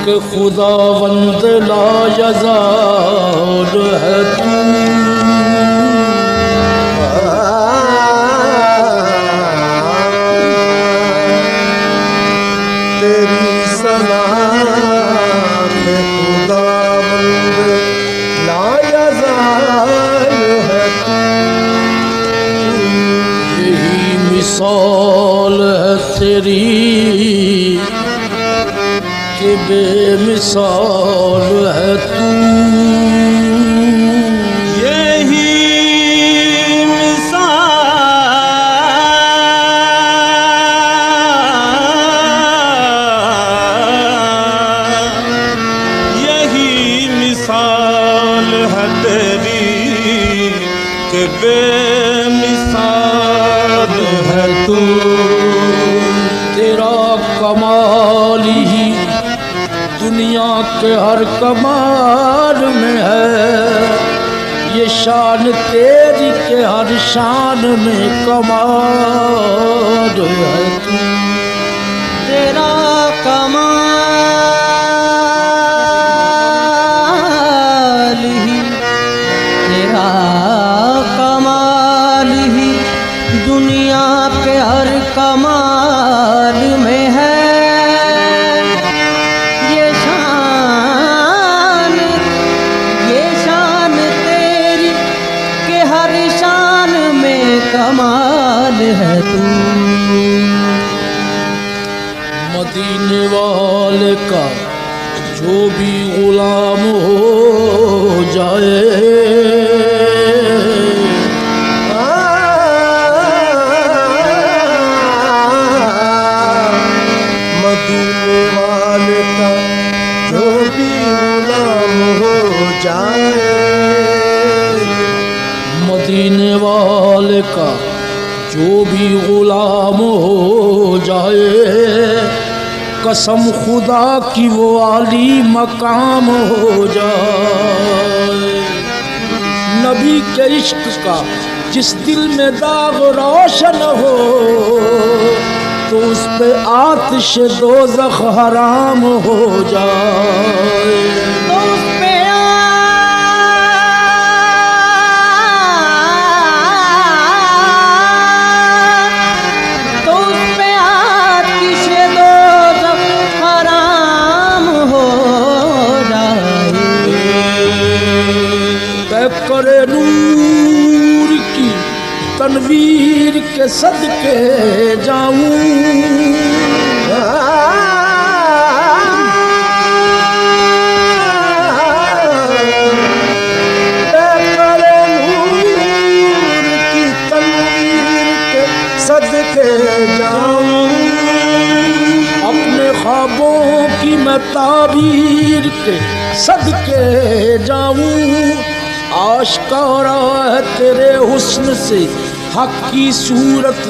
कि खुदावंद लायज़ाल है तू, तेरी सना पे खुदावंद लायज़ाल है तू। यही मिसाल है तेरी कि बेमिसाल है तू। यही मिसाल है तेरी कि बेमिसाल है तू। तेरा कमाल ही दुनिया के हर कमाल में है, ये शान तेरी के हर शान में कमाल है तू। तेरा कमाल ही, तेरा कमाल ही दुनिया के हर कमाल में है, ये शान तेरी के हर शान में कमाल है तू। मदीने वाले का जो भी गुलाम हो जाए, मदीने वाले का जो भी गुलाम हो जाए, मदीने वाले का जो भी गुलाम हो जाए, कसम खुदा की वो आली मकाम हो जाए। नबी के इश्क का जिस दिल में दाग रोशन हो, तो उस पे आतिश दोज़ख हराम हो जाए। करे नूर की तनवीर के सदके जाऊं, करे नूर की तनवीर के सदके जाऊं, अपने ख्वाबों की मैं ताबीर के सदके जाऊं। आश्कारा है तेरे हुस्न से हक की सूरत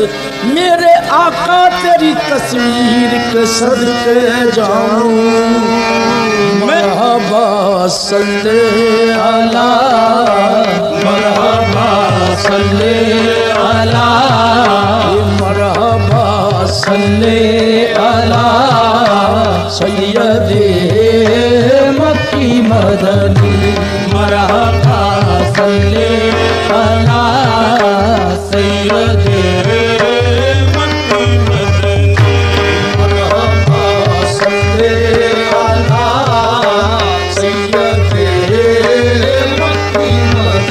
मेरे आका तेरी तस्वीर के सदके जाऊं मरहबा सल्ले अला मरहबा सल्ले अला मरहबा सल्ले अला सैयदे मक्की मदनी मरहबा सल्ले अला सैयदे मक्की मदनी मरहबा सल्ले अला सैयदे मक्की मदनी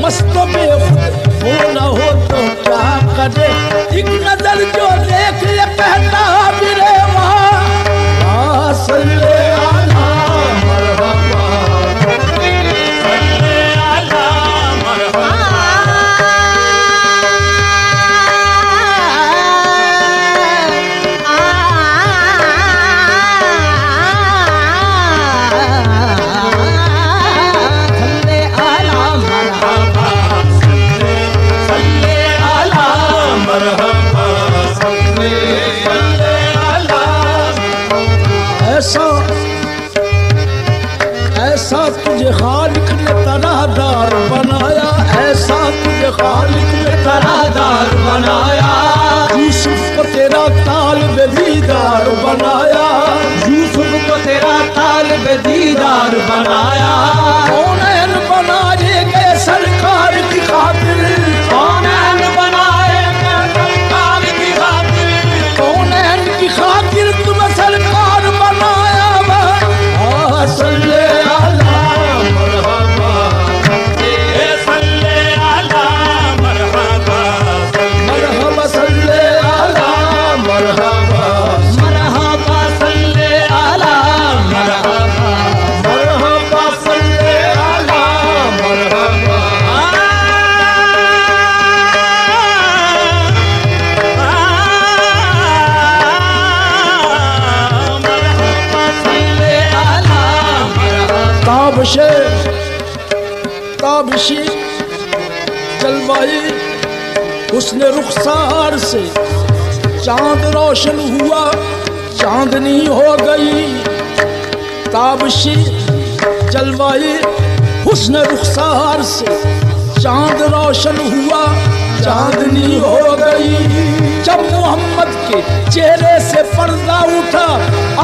मस्तों में हो न हो तो क्या करे एक नजर जो देख ले कहता मेरे वहाँ सल्ले अला मरहबा सल्ले अला मरहबा ऐसा तुझे खालिक ने तरादार बनाया, ऐसा तुझे खालिक ने तरादार बनाया, यूसुफ को तेरा तालिब दीदार बनाया, यूसुफ को तेरा तालिब दीदार बनाया, कौनैन बनाए गए सरकार की खातिर, कौनैन बनाए गए सरकार की खातिर, कौनैन की खातिर तुम्हें सरकार बनाया। सल्ले अला मरहबा सल्ले अला मरहबा मरहबा सल्ले अला मरहबा मरहबा सल्ले अला मरहबा मरहबा सल्ले अला मरहबा ताबशी जलवाई उसने रुखसार से चांद रोशन हुआ, चांदनी हो गई। ताबशी जलवाई उसने रुखसार से चांद रोशन हुआ, चांदनी हो गई। जब मोहम्मद के चेहरे से पर्दा उठा,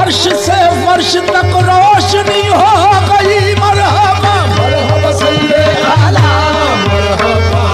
अर्श से फर्श तक रोशनी हो गई। मरहबा मरहबा सल्ले अला मरहबा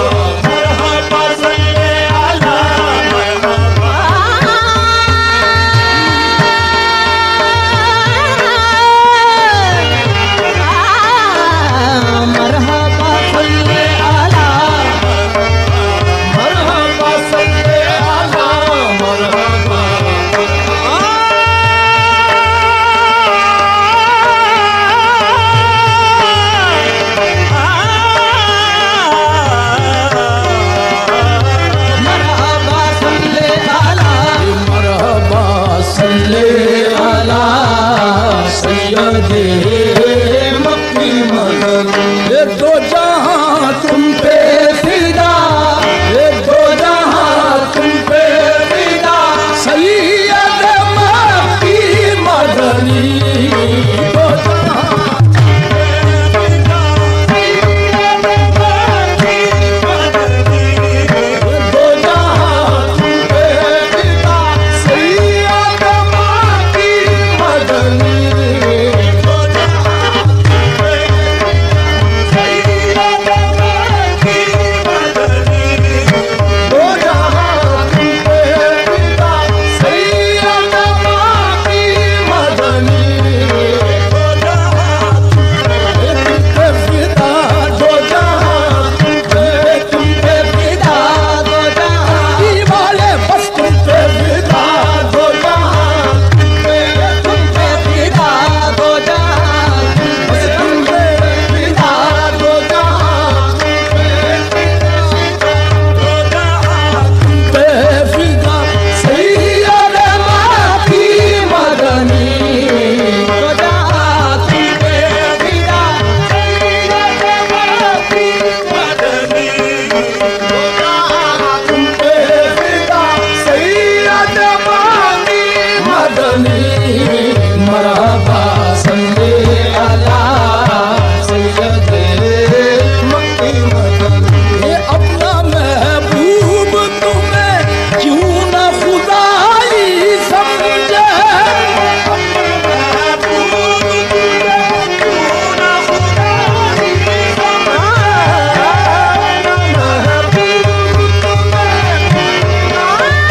सल्ले अला सैयदे मक्की मदनी। ये दो जहां तुम पे फिदा, ये दो जहां तुम पे फिदा, सैयद मक्की मदनी। दो जहां दो जहां तुम पे फिदा, सैयद मक्की मदनी। दो जहां दो जहां तुम पे फिदा, सैयद मक्की मदनी। दो जहां तुम पे फिदा, दो जहां तुम पे फिदा, दो जहां की वाले बस तुम पे फिदा, दो जहां तुम पे फिदा, दो जहां बस तुम पे फिदा, दो जहां पे फिदा, सैयद मक्की मदनी। दो जहां तुम पे फिदा, सैयद मक्की मदनी। दो जहां तुम पे फिदा, सैयद मक्की मदनी। मरहबा सल्ले अला सैयदे मक्की मदनी। ये अपना महबूब तुम्हें क्यों न खुदाई समझे, अपना महबूब तुम्हें क्यों न खुदाई समझे, महबूब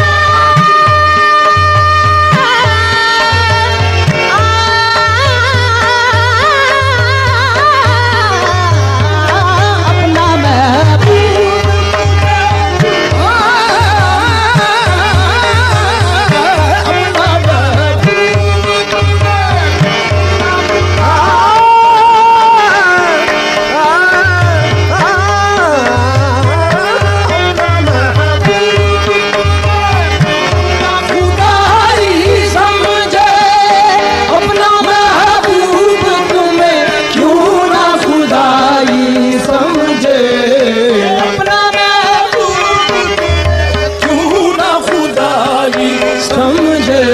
अपना महबूब अपना खुदाई समझे, अपना महबूब तुम्हें क्यों ना खुदाई समझे, अपना महबूब क्यों ना खुदाई समझे।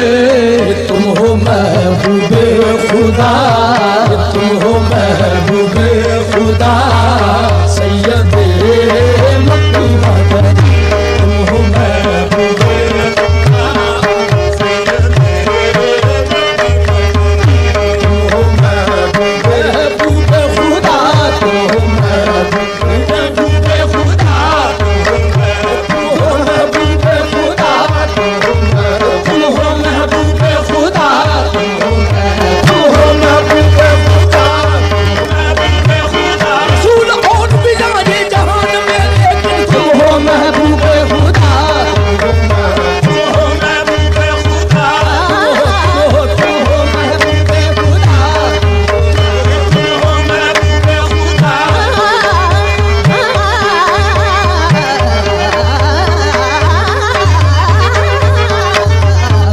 तुम हो महबूबे खुदा, तुम हो महबूबे खुदा, सैयदे मक्की मदनी। तुम हो महबूबे तुम हो महबूबे खुदा, तुम हो महबूबे खुदा, तुम हो महबूबे खुदा, तुम हो महबूबे खुदा, तुम हो महबूबे खुदा। रसूल और भी जाने जहान में, लेकिन तुम हो महबूबे खुदा, तुम हो महबूबे खुदा, तुम हो महबूबे खुदा, तुम हो महबूबे खुदा।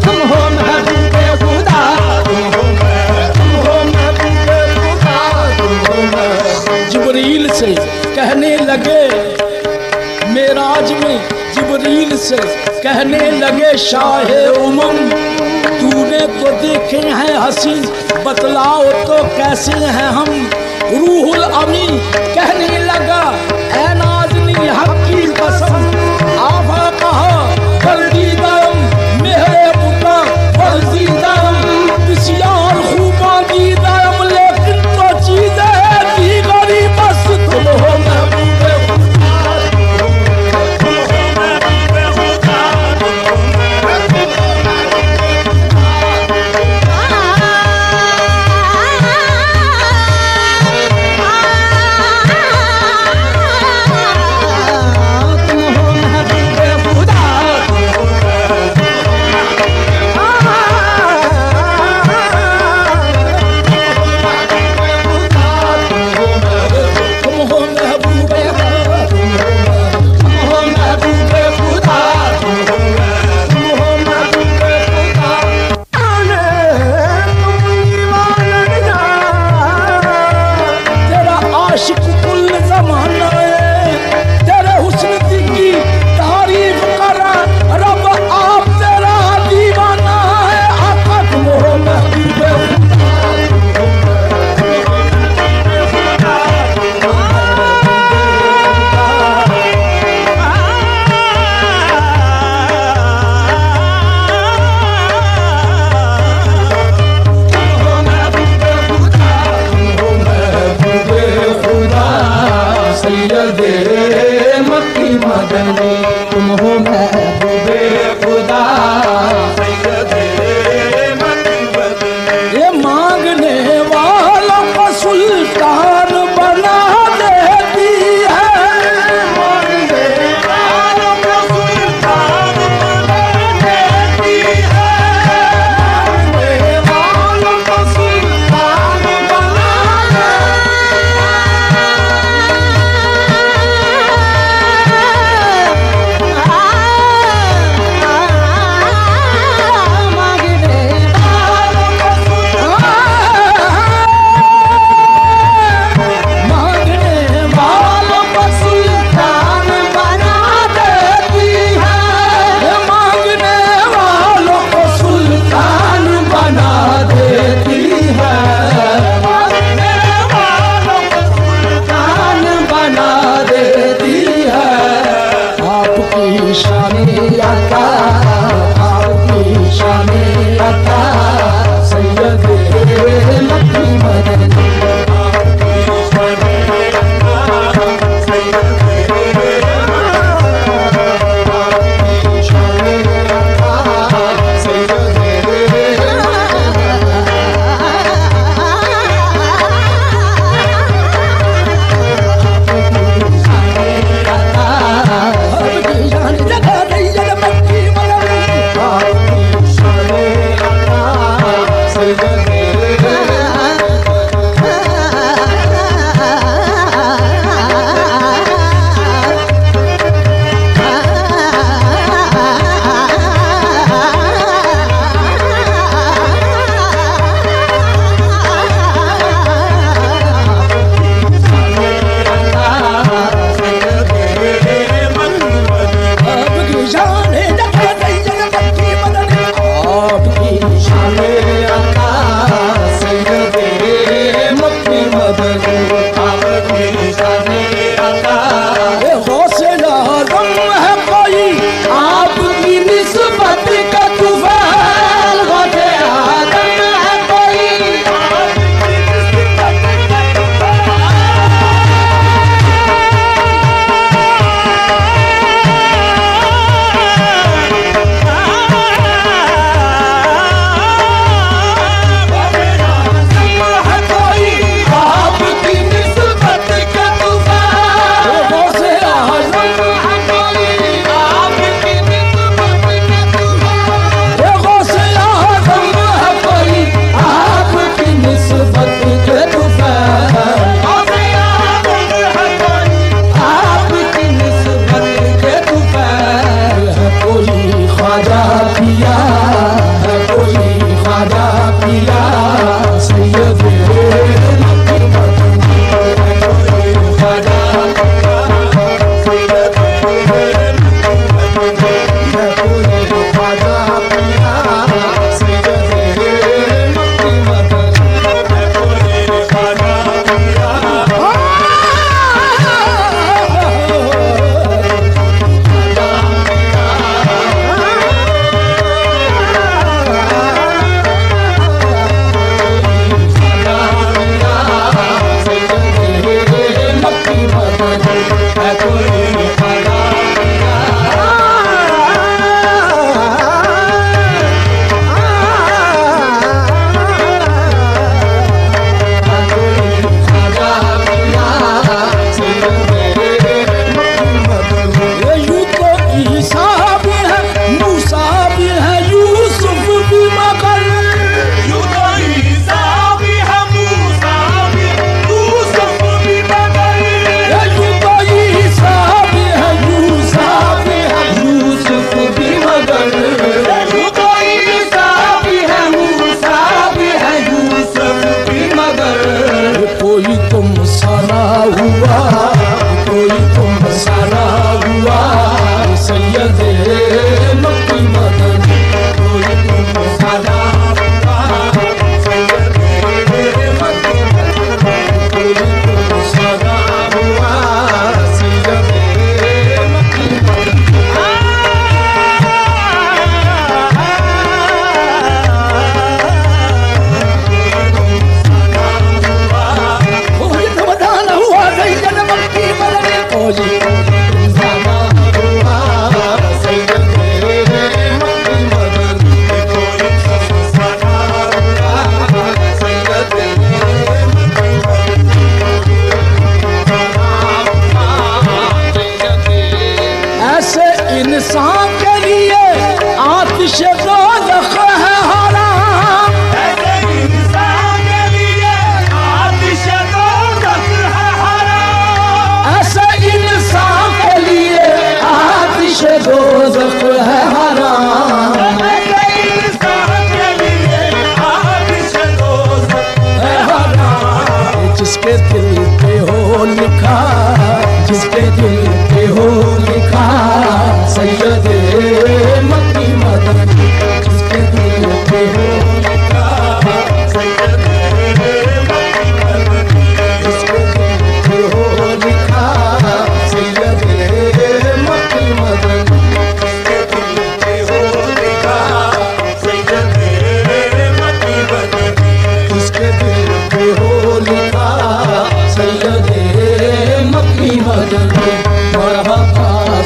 तुम हो महबूबे खुदा, तुम हो महबूबे खुदा, तुम हो महबूबे। जिब्रील से कहने लगे मेराज में, जिब्रील से कहने लगे शाहे उमम, तूने तो देखे हैं हसीन, बतलाओ तो कैसे हैं हम। रूहुल अमीन कहने लगा ऐ नाज़नी हक की कसम, आफा कहा बल्दी दम मेरे पुता बल्दी दम, बिस्यार खूबा दी दम, लेकिन तो चीजें दी गरी बस। तुम हो महबूबे खुदा, तुम हो महबूबे खुदा,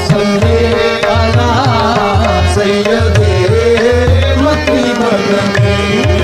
सल्ले अला सैयदे मकी मदनी